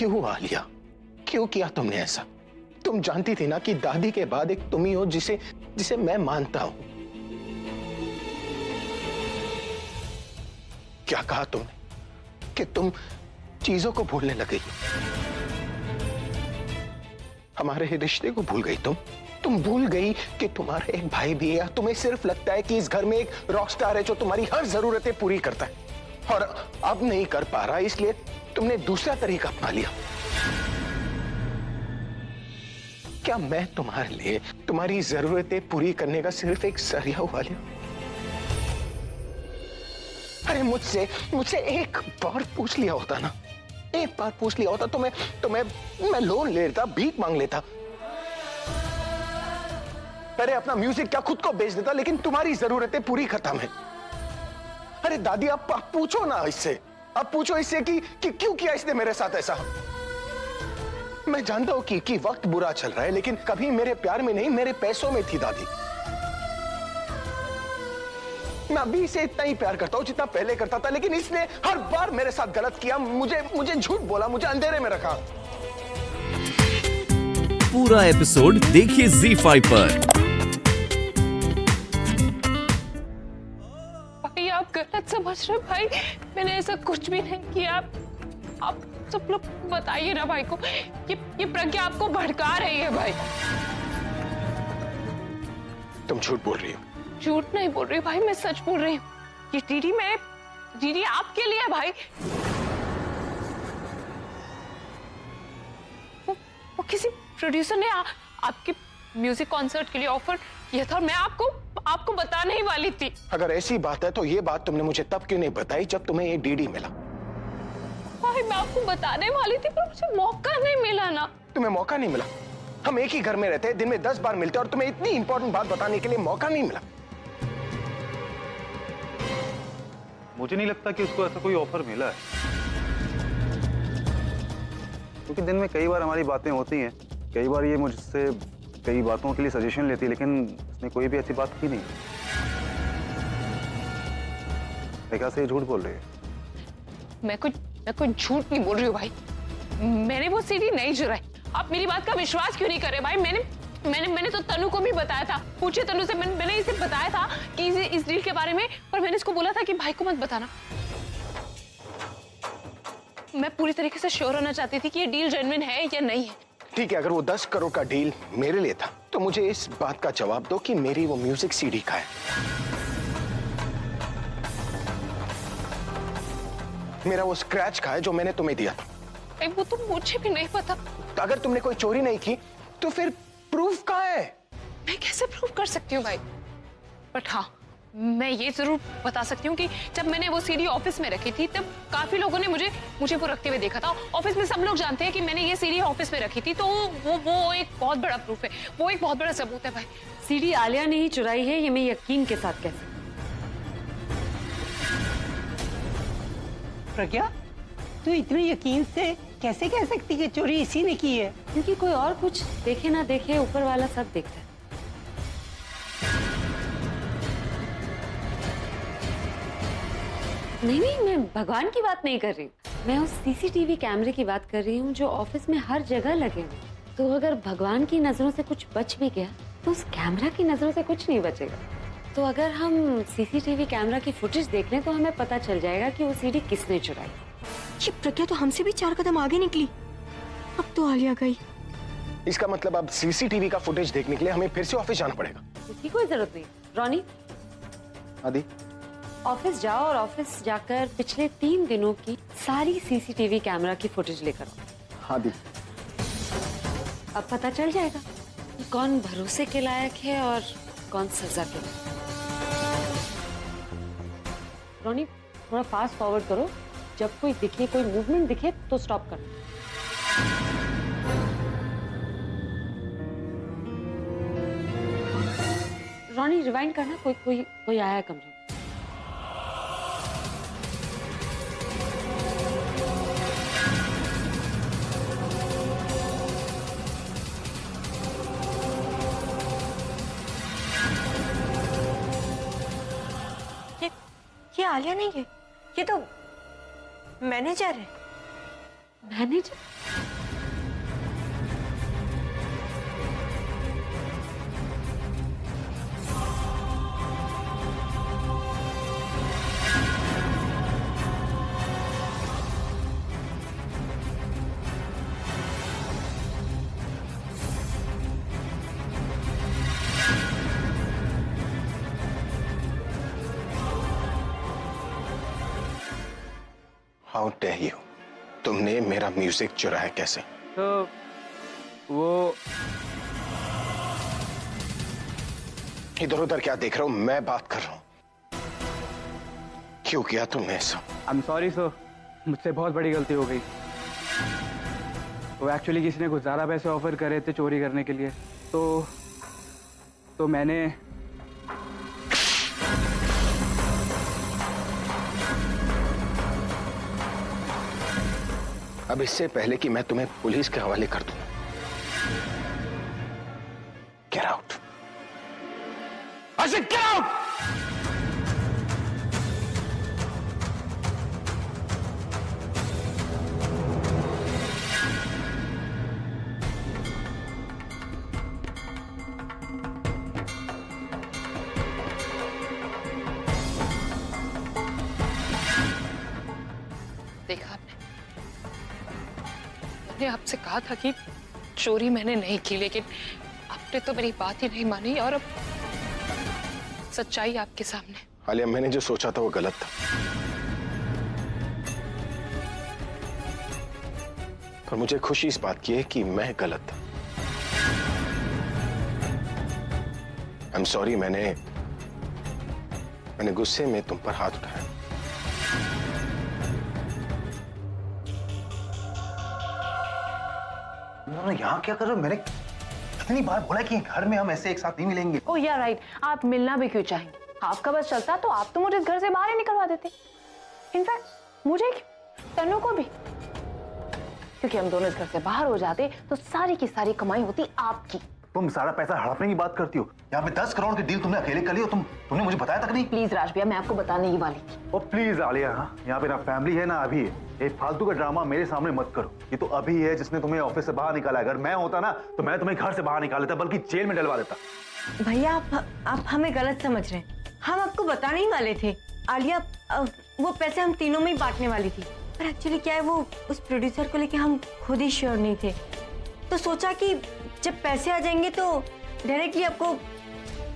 क्यों आलिया, क्यों किया तुमने ऐसा? तुम जानती थी ना कि दादी के बाद एक तुम ही हो जिसे जिसे मैं मानता हूं। क्या कहा तुमने कि तुम चीजों को भूलने लग गई? हमारे रिश्ते को भूल गई तुम भूल गई कि तुम्हारा एक भाई भी है। तुम्हें सिर्फ लगता है कि इस घर में एक रॉकस्टार है जो तुम्हारी हर जरूरतें पूरी करता है, और अब नहीं कर पा रहा, इसलिए तुमने दूसरा तरीका अपना लिया। क्या मैं तुम्हारे लिए तुम्हारी जरूरतें पूरी करने का सिर्फ एक जरिया हुआ लिया? अरे मुझसे एक बार पूछ लिया होता ना, एक बार पूछ लिया होता तो मैं लोन ले लेता, भीख मांग लेता, पहले अपना म्यूजिक क्या खुद को बेच देता, लेकिन तुम्हारी जरूरतें पूरी खत्म है। अरे दादी, आप पूछो ना इससे, आप पूछो इससे कि क्यों किया इसने मेरे साथ ऐसा। मैं जानता हूं कि वक्त बुरा चल रहा है, लेकिन कभी मेरे प्यार में नहीं, मेरे पैसों में थी दादी। मैं अभी इसे इतना ही प्यार करता हूं जितना पहले करता था, लेकिन इसने हर बार मेरे साथ गलत किया, मुझे झूठ बोला, मुझे अंधेरे में रखा। पूरा एपिसोड देखिए ZEE5 पर। भाई आप गलत समझ रहे भाई, मैंने ऐसा कुछ भी नहीं किया। आप सब लोग बताइए ना भाई को, ये प्रज्ञा आपको भड़का रही है भाई। तुम झूठ बोल रही हो। झूठ नहीं बोल रही भाई, मैं सच बोल रही हूँ। ये डीडी आपके लिए है भाई। वो किसी प्रोड्यूसर ने आपके म्यूजिक कॉन्सर्ट के लिए ऑफर किया था, और मैं आपको बताने ही वाली थी। अगर ऐसी बात है तो ये बात तुमने मुझे तब क्यों नहीं बताई जब तुम्हें ये डीडी मिला? भाई मैं आपको बताने वाली थी, पर मुझे मौका नहीं मिला ना। तुम्हें मौका नहीं मिला? हम एक ही घर में रहते हैं, दिन में 10 बार मिलते हैं, और तुम्हें इतनी इंपॉर्टेंट बात बताने के लिए मौका नहीं मिला। मुझे नहीं लगता कि उसको ऐसा कोई ऑफर मिला है, क्योंकि दिन में कई बार हमारी बातें होती हैं, कई बार ये मुझसे कई बातों के लिए सजेशन लेती है, लेकिन उसने कोई भी ऐसी बात की नहीं। कैसे ये झूठ बोल रही है? मैं कोई झूठ नहीं बोल रही हूँ भाई, मैंने वो सीडी नहीं चुराई। आप मेरी बात का विश्वास क्यों नहीं कर रहे भाई? मैंने तो तनु को भी बताया था, पूछे तनु से, मैंने इसे बताया था कि इस डील के बारे में, पर मैंने इसको बोला था कि भाई को मत बताना। मैं पूरी तरीके से श्योर होना चाहती थी कि ये डील जेन्युइन है या नहीं है। ठीक है, अगर वो 10 करोड़ का डील मेरे लिए था तो मुझे इस बात का जवाब दो कि मेरी वो म्यूजिक सीडी का है। मेरा वो स्क्रैच का है जो मैंने तुम्हें दिया था। वो तो मुझे भी नहीं पता। तो अगर तुमने कोई चोरी नहीं की तो फिर प्रूफ कहाँ है? मैं कैसे प्रूफ कर सकती हूँ भाई? बट हाँ, मैं ये जरूर बता सकती हूँ कि जब मैंने वो सीडी ऑफिस में रखी थी, तब काफी लोगों ने मुझे वो रखते हुए देखा था। ऑफिस में सब लोग जानते हैं कि मैंने ये सीडी ऑफिस में रखी थी, तो वो एक बहुत बड़ा प्रूफ है, वो एक बहुत बड़ा सबूत है भाई। सीडी आलिया ने ही चुराई है, ये मैं यकीन के साथ कह सकती हूँ। प्रज्ञा, तू इतने यकीन से कैसे कह सकती कि चोरी इसी ने की है? क्योंकि कोई और कुछ देखे ना देखे, ऊपर वाला सब देखता है। नहीं, मैं भगवान की बात नहीं कर रही, मैं उस सीसीटीवी कैमरे की बात कर रही हूँ जो ऑफिस में हर जगह लगे हुए। तो अगर भगवान की नजरों से कुछ बच भी गया तो उस कैमरा की नजरों से कुछ नहीं बचेगा। तो अगर हम सीसीटीवी कैमरा की फुटेज देख लें तो हमें पता चल जाएगा कि वो सीडी किसने चुराई। ये प्रज्ञा तो हमसे भी 4 कदम आगे निकली। अब तो आलिया गई। इसका मतलब अब सीसीटीवी का फुटेज देखने के लिए हमें फिर से ऑफिस जाना पड़ेगा। इसकी कोई जरूरत नहीं। रॉनी, आदि, ऑफिस जाओ और ऑफिस जाकर पिछले 3 दिनों की सारी सीसीटीवी कैमरा की फुटेज लेकर आओ। हाँ दी। अब पता चल जाएगा कि कौन भरोसे के लायक है और कौन सजा के लायक। रॉनी, थोड़ा फास्ट फॉरवर्ड करो, जब कोई दिखे, कोई मूवमेंट दिखे तो स्टॉप करना। रॉनी, रिवाइंड करना, कोई आया है कमरे में। ये आलिया नहीं है, ये तो मैनेजर है। मैनेजर? हाउ डेयर यू, तुमने मेरा म्यूजिक चुराया कैसे? तो वो इधर उधर क्या देख रहे हो? मैं बात कर रहा हूं। क्यों किया तुमने ऐसा? आई एम सॉरी सर, मुझसे बहुत बड़ी गलती हो गई। वो एक्चुअली किसी ने कुछ ज़्यादा पैसे ऑफर करे थे चोरी करने के लिए, तो मैंने अब इससे पहले कि मैं तुम्हें पुलिस के हवाले कर दूं, get out. I said get out. देखा आपने, मैंने आपसे कहा था कि चोरी मैंने नहीं की, लेकिन आपने तो मेरी बात ही नहीं मानी और अब सच्चाई आपके सामने। आलिया, मैंने जो सोचा था वो गलत था, पर मुझे खुशी इस बात की है कि मैं गलत था। आई एम सॉरी, मैंने गुस्से में तुम पर हाथ उठाया। यहाँ क्या कर रहे हो? मैंने कितनी बार बोला कि घर में हम ऐसे एक साथ नहीं मिलेंगे। ओह या राइट, आप मिलना भी क्यों चाहेंगे? आपका बस चलता तो आप तो मुझे इस घर से बाहर ही निकलवा देते। इनफैक्ट मुझे क्यों, तनु को भी, क्योंकि हम दोनों इस घर से बाहर हो जाते तो सारी की सारी कमाई होती आपकी। तुम सारा पैसा हड़पने की बात करती हो। यहाँ पे 10 करोड़ की डील तुमने अकेले कर ली और तुमने मुझे बताया तक नहीं। प्लीज राज भैया, मैं आपको बताने ही वाली थी। ओ प्लीज आलिया, यहाँ पे ना फैमिली है ना अभी है। ये फालतू का ड्रामा मेरे सामने मत करो। ये तो अभी है जिसने तुम्हें ऑफिस से बाहर निकाला। अगर मैं होता ना तो मैं तुम्हें घर से बाहर निकाल देता, बल्कि जेल में डलवा देता। भैया आप हमें गलत समझ रहे हैं। हम आपको बताने ही वाले थे। आलिया, वो पैसे हम तीनों में ही बांटने वाली थी, पर एक्चुअली क्या है, वो उस प्रोड्यूसर को लेके हम खुद ही श्योर नहीं थे, तो सोचा कि जब पैसे आ जाएंगे तो डायरेक्टली आपको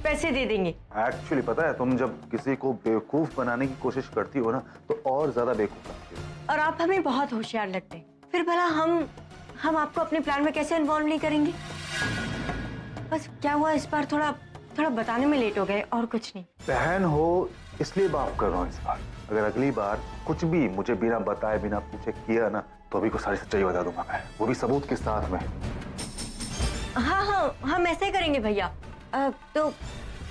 पैसे दे देंगे। एक्चुअली पता है, तुम जब किसी को बेवकूफ बनाने की कोशिश करती हो ना तो और ज्यादा बेवकूफ लगती हो। और आप हमें बहुत होशियार लगते हैं। फिर भला हम आपको अपने प्लान में कैसे इन्वॉल्व नहीं करेंगे? बस क्या हुआ, इस बार थोड़ा बताने में लेट हो गए, और कुछ नहीं। बहन हो इसलिए माफ कर रहा हूँ इस बार। अगर अगली बार कुछ भी मुझे बिना बताए बिना पूछे किया ना तो अभी को सारी सच्चाई बता दूंगा मैं, वो भी सबूत के साथ में। हाँ, हम ऐसे करेंगे भैया। तो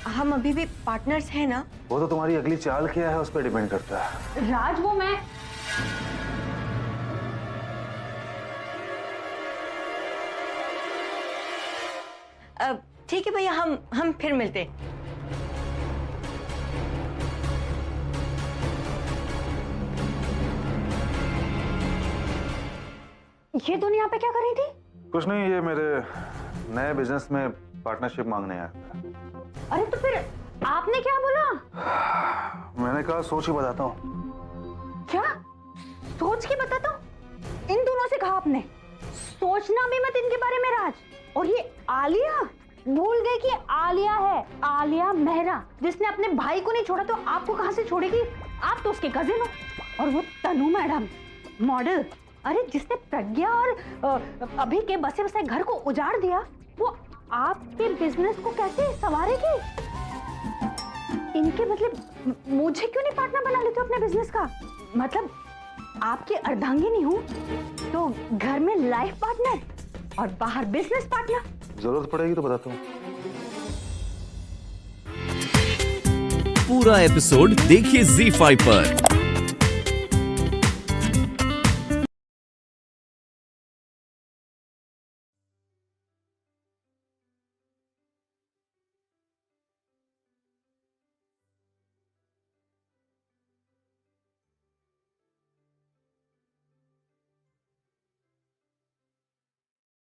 हम अभी भी पार्टनर्स हैं ना? वो तो तुम्हारी अगली चाल क्या है उस पर डिपेंड करता है। राज, वो मैं ठीक है भैया, हम फिर मिलते हैं। ये दोनों यहाँ पे क्या कर रही थी? कुछ नहीं, ये मेरे नए बिजनेस में पार्टनरशिप मांगने आया था। अरे तो फिर आपने क्या बोला? मैंने कहा सोच ही बताता हूँ। क्या सोच के बताता हूँ? इन दोनों से कहा आपने? सोचना भी मत इनके बारे में राज। और ये आलिया, भूल गए कि आलिया है, आलिया मेहरा, जिसने अपने भाई को नहीं छोड़ा तो आपको कहां से छोड़ेगी? आप तो उसके कजिन हो। और वो तनु मैडम, मॉडल, अरे जिसने प्रज्ञा और अभी के बसे बसे घर को उजाड़ दिया, वो आपके बिजनेस को कैसे संवारेगी? इनके बदले मुझे क्यों नहीं पार्टनर बना लेते अपने बिजनेस का? मतलब आपकी अर्धांगिनी हूँ तो घर में लाइफ पार्टनर और बाहर बिजनेस पार्टनर। जरूरत पड़ेगी तो बताता हूँ। पूरा एपिसोड देखिए ZEE5 पर।